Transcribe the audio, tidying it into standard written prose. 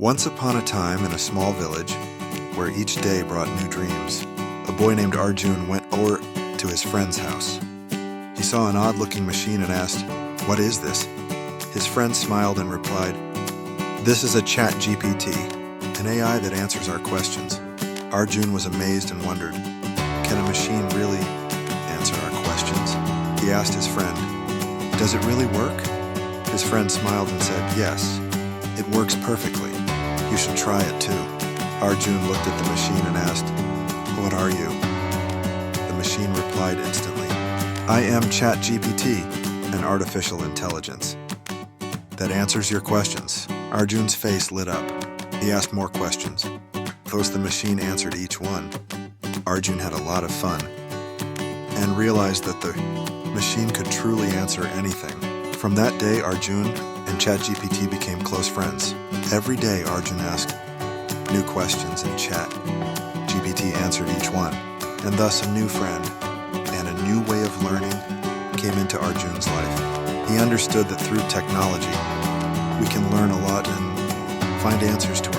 Once upon a time in a small village, where each day brought new dreams, a boy named Arjun went over to his friend's house. He saw an odd-looking machine and asked, "What is this?" His friend smiled and replied, "This is a GPT, an AI that answers our questions." Arjun was amazed and wondered, "Can a machine really answer our questions?" He asked his friend, "Does it really work?" His friend smiled and said, "Yes, it works perfectly. You should try it too." Arjun looked at the machine and asked, "What are you?" The machine replied instantly, "I am ChatGPT, an artificial intelligence that answers your questions." Arjun's face lit up. He asked more questions. As the machine answered each one, Arjun had a lot of fun and realized that the machine could truly answer anything. From that day, Arjun and ChatGPT became close friends. Every day, Arjun asked new questions and ChatGPT answered each one. And thus a new friend and a new way of learning came into Arjun's life. He understood that through technology, we can learn a lot and find answers to